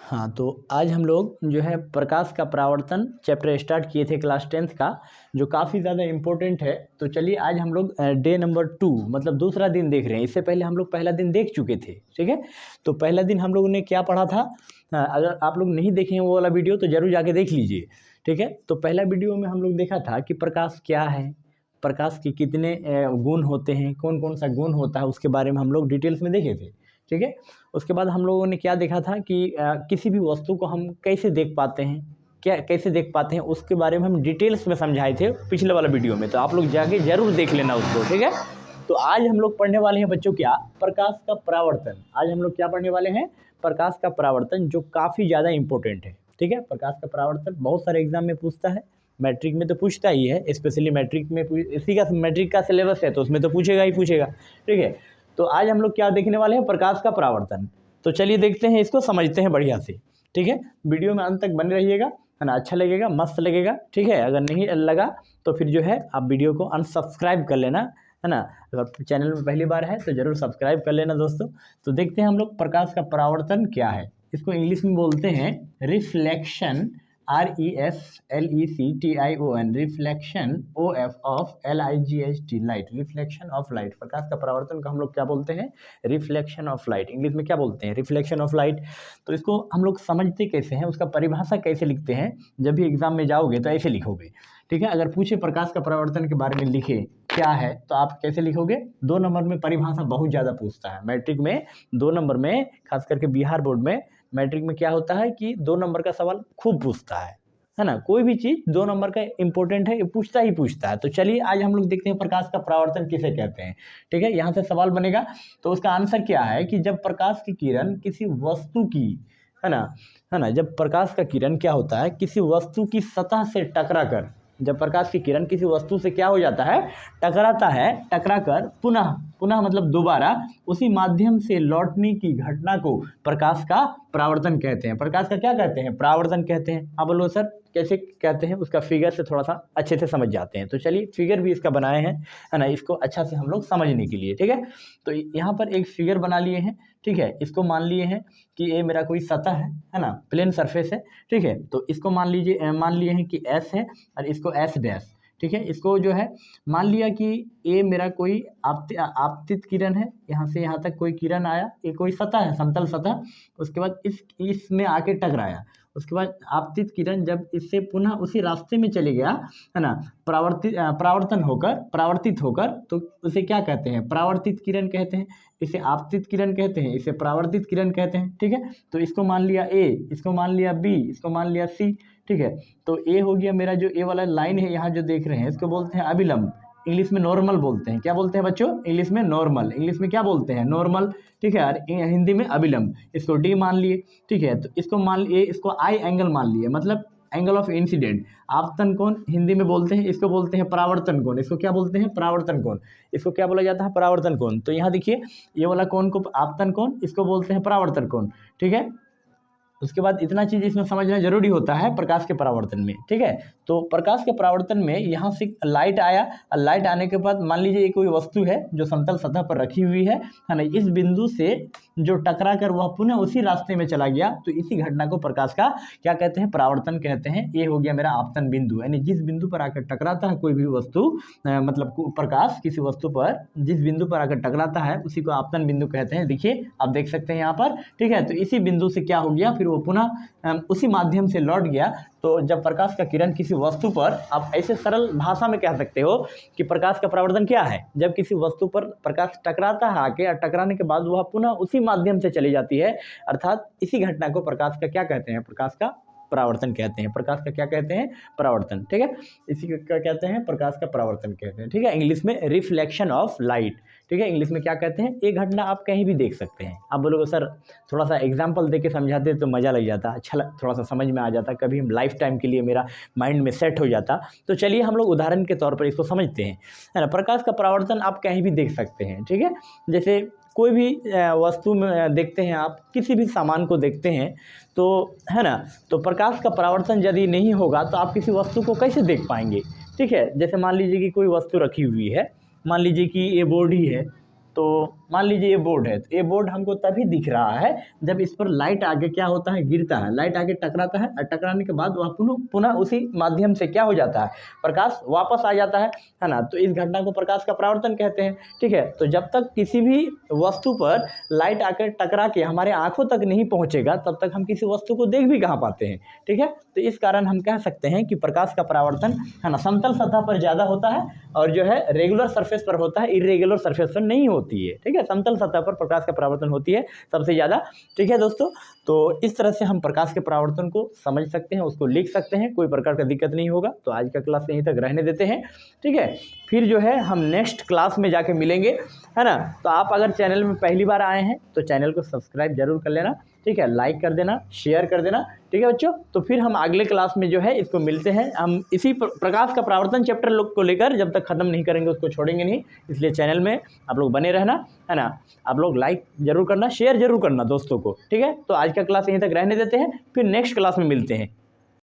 हाँ, तो आज हम लोग जो है प्रकाश का परावर्तन चैप्टर स्टार्ट किए थे क्लास 10th का, जो काफ़ी ज़्यादा इम्पोर्टेंट है। तो चलिए आज हम लोग डे नंबर 2 मतलब दूसरा दिन देख रहे हैं। इससे पहले हम लोग पहला दिन देख चुके थे, ठीक है। तो पहला दिन हम लोगों ने क्या पढ़ा था, अगर आप लोग नहीं देखे हैं वो वाला वीडियो तो ज़रूर जाके देख लीजिए, ठीक है। तो पहला वीडियो में हम लोग देखा था कि प्रकाश क्या है, प्रकाश के कितने गुण होते हैं, कौन कौन सा गुण होता है, उसके बारे में हम लोग डिटेल्स में देखे थे, ठीक है। उसके बाद हम लोगों ने क्या देखा था कि किसी भी वस्तु को हम कैसे देख पाते हैं, क्या कैसे देख पाते हैं, उसके बारे में हम डिटेल्स में समझाए थे पिछले वाला वीडियो में। तो आप लोग जाके जरूर देख लेना उसको, ठीक है। तो आज हम लोग पढ़ने वाले हैं बच्चों क्या, प्रकाश का परावर्तन। आज हम लोग क्या पढ़ने वाले हैं, प्रकाश का परावर्तन, जो काफ़ी ज़्यादा इंपॉर्टेंट है, ठीक है। प्रकाश का परावर्तन बहुत सारे एग्जाम में पूछता है, मैट्रिक में तो पूछता ही है, स्पेशली मैट्रिक में इसी का मैट्रिक का सिलेबस है तो उसमें तो पूछेगा ही पूछेगा, ठीक है। तो आज हम लोग क्या देखने वाले हैं, प्रकाश का परावर्तन। तो चलिए देखते हैं, इसको समझते हैं बढ़िया से, ठीक है। वीडियो में अंत तक बने रहिएगा, है ना। अच्छा लगेगा, मस्त लगेगा, ठीक है। अगर नहीं लगा तो फिर जो है आप वीडियो को अनसब्सक्राइब कर लेना, है ना। अगर चैनल में पहली बार है तो ज़रूर सब्सक्राइब कर लेना दोस्तों। तो देखते हैं हम लोग प्रकाश का परावर्तन क्या है। इसको इंग्लिश में बोलते हैं reflection, REFLECTION, reflection, OF of LIGHT, light, reflection of light. प्रकाश का परावर्तन को हम लोग क्या बोलते हैं, रिफ्लेक्शन ऑफ लाइट। इंग्लिश में क्या बोलते हैं, रिफ्लेक्शन ऑफ लाइट। तो इसको हम लोग समझते कैसे हैं, उसका परिभाषा कैसे लिखते हैं, जब भी एग्जाम में जाओगे तो ऐसे लिखोगे, ठीक है। अगर पूछे प्रकाश का परावर्तन के बारे में लिखे क्या है तो आप कैसे लिखोगे, 2 नंबर में परिभाषा बहुत ज़्यादा पूछता है मैट्रिक में। 2 नंबर में, खास करके बिहार बोर्ड में मैट्रिक में क्या होता है कि 2 नंबर का सवाल खूब पूछता है ना। कोई भी चीज़ 2 नंबर का इंपॉर्टेंट है, पूछता ही पूछता है। तो चलिए आज हम लोग देखते हैं प्रकाश का परावर्तन किसे कहते हैं, ठीक है। यहाँ से सवाल बनेगा तो उसका आंसर क्या है कि जब प्रकाश की किरण किसी वस्तु की, है ना, जब प्रकाश का किरण क्या होता है, किसी वस्तु की सतह से टकरा कर, जब प्रकाश की किरण किसी वस्तु से क्या हो जाता है, टकराता है, टकरा कर पुनः पुनः मतलब दोबारा उसी माध्यम से लौटने की घटना को प्रकाश का परावर्तन कहते हैं। प्रकाश का क्या कहते हैं, परावर्तन कहते हैं। अब बोलो सर कैसे कहते हैं, उसका फिगर से थोड़ा सा अच्छे से समझ जाते हैं। तो चलिए फिगर भी इसका बनाए हैं, है ना, इसको अच्छा से हम लोग समझने के लिए, ठीक है। तो यहाँ पर एक फिगर बना लिए हैं, ठीक है। इसको मान लिए हैं कि ये मेरा कोई सतह है ना, प्लेन सरफेस है, ठीक है। तो इसको मान लिए हैं कि S है और इसको S डैश, ठीक है। इसको जो है मान लिया कि ये मेरा कोई आपतित किरण है, यहाँ से यहाँ तक कोई किरण आया, ये कोई सतह है, समतल सतह। उसके बाद इसमें आके टकराया, उसके बाद आपतित किरण जब इससे पुनः उसी रास्ते में चले गया, है ना, परावर्तित होकर, तो उसे क्या कहते हैं, परावर्तित किरण कहते हैं। इसे आपतित किरण कहते हैं, इसे परावर्तित किरण कहते हैं, ठीक है। तो इसको मान लिया A, इसको मान लिया B, इसको मान लिया C, ठीक है। तो ए हो गया मेरा, जो ए वाला लाइन है यहाँ जो देख रहे हैं, इसको बोलते हैं अभिलंब, इंग्लिश में नॉर्मल बोलते हैं। क्या बोलते हैं बच्चों, इंग्लिश में नॉर्मल, इंग्लिश में क्या बोलते हैं, नॉर्मल, ठीक है। और हिंदी में अभिलंब। इसको डी मान लिए, ठीक है। तो इसको मान लिए, इसको आई एंगल मान लिए, मतलब एंगल ऑफ इंसिडेंट। आपतन कोण हिंदी में बोलते हैं, इसको बोलते हैं परावर्तन कोण। इसको क्या बोलते हैं, परावर्तन कोण। इसको क्या बोला जाता है, परावर्तन कोण। तो यहाँ देखिए ये वाला कोण को आपतन कोण, इसको बोलते हैं परावर्तन कोण, ठीक है। उसके बाद इतना चीज़ इसमें समझना जरूरी होता है प्रकाश के परावर्तन में, ठीक है। तो प्रकाश के परावर्तन में यहाँ से लाइट आया, और लाइट आने के बाद मान लीजिए कोई वस्तु है जो समतल सतह पर रखी हुई है ना, इस बिंदु से जो टकरा कर वह पुनः उसी रास्ते में चला गया, तो इसी घटना को प्रकाश का क्या कहते हैं, परावर्तन कहते हैं। ये हो गया मेरा आपतन बिंदु, यानी जिस बिंदु पर आकर टकराता है कोई भी वस्तु, मतलब प्रकाश किसी वस्तु पर जिस बिंदु पर आकर टकराता है उसी को आपतन बिंदु कहते हैं। देखिए आप देख सकते हैं यहाँ पर, ठीक है। तो इसी बिंदु से क्या हो गया, फिर वो पुनः उसी माध्यम से लौट गया। तो जब प्रकाश का किरण किसी वस्तु पर, आप ऐसे सरल भाषा में कह सकते हो कि प्रकाश का परावर्तन क्या है, जब किसी वस्तु पर प्रकाश टकराता है आके, और टकराने के बाद वह पुनः उसी माध्यम से चली जाती है, अर्थात इसी घटना को प्रकाश का क्या कहते हैं, प्रकाश का परावर्तन कहते हैं। प्रकाश का क्या कहते हैं, परावर्तन, ठीक है। इसी को क्या कहते हैं, प्रकाश का परावर्तन कहते हैं, ठीक है। इंग्लिश में रिफ्लेक्शन ऑफ लाइट, ठीक है। इंग्लिश में क्या कहते हैं, ये घटना आप कहीं भी देख सकते हैं। आप बोलोगे सर थोड़ा सा एग्जाम्पल दे के समझाते तो मज़ा लग जाता, अच्छा थोड़ा सा समझ में आ जाता, कभी हम लाइफ टाइम के लिए मेरा माइंड में सेट हो जाता। तो चलिए हम लोग उदाहरण के तौर पर इसको समझते हैं, है ना। प्रकाश का परावर्तन आप कहीं भी देख सकते हैं, ठीक है। जैसे कोई भी वस्तु में देखते हैं, आप किसी भी सामान को देखते हैं तो, है ना, तो प्रकाश का परावर्तन यदि नहीं होगा तो आप किसी वस्तु को कैसे देख पाएंगे, ठीक है। जैसे मान लीजिए कि कोई वस्तु रखी हुई है, मान लीजिए कि ये बोर्ड ही है, तो मान लीजिए ये बोर्ड है, तो ये बोर्ड हमको तभी दिख रहा है जब इस पर लाइट आगे क्या होता है, गिरता है, लाइट आगे टकराता है और टकराने के बाद वह पुनः उसी माध्यम से क्या हो जाता है, प्रकाश वापस आ जाता है ना। तो इस घटना को प्रकाश का परावर्तन कहते हैं। ठीक है, तो जब तक किसी भी वस्तु पर लाइट आकर टकरा के हमारे आंखों तक नहीं पहुंचेगा तब तक हम किसी वस्तु को देख भी कहाँ पाते हैं। ठीक है, तो इस कारण हम कह सकते हैं कि प्रकाश का परावर्तन है ना समतल सतह पर ज़्यादा होता है और जो है रेगुलर सरफेस पर होता है, इरेगुलर सरफेस पर नहीं होती है। ठीक है, समतल सतह पर प्रकाश का परावर्तन होती है सबसे ज़्यादा। ठीक है दोस्तों, तो इस तरह से हम प्रकाश के परावर्तन को समझ सकते हैं, उसको लिख सकते हैं, कोई प्रकार का दिक्कत नहीं होगा। तो आज का क्लास यहीं तक रहने देते हैं। ठीक है, फिर जो है हम नेक्स्ट क्लास में जाके मिलेंगे, है ना। तो आप अगर चैनल में पहली बार आए हैं तो चैनल को सब्सक्राइब जरूर कर लेना। ठीक है, लाइक कर देना, शेयर कर देना। ठीक है बच्चों, तो फिर हम अगले क्लास में जो है इसको मिलते हैं। हम इसी प्रकाश का परावर्तन चैप्टर को लेकर जब तक खत्म नहीं करेंगे उसको छोड़ेंगे नहीं, इसलिए चैनल में आप लोग बने रहना, है ना। आप लोग लाइक जरूर करना, शेयर जरूर करना दोस्तों को। ठीक है, तो आज का क्लास यहीं तक रहने देते हैं, फिर नेक्स्ट क्लास में मिलते हैं।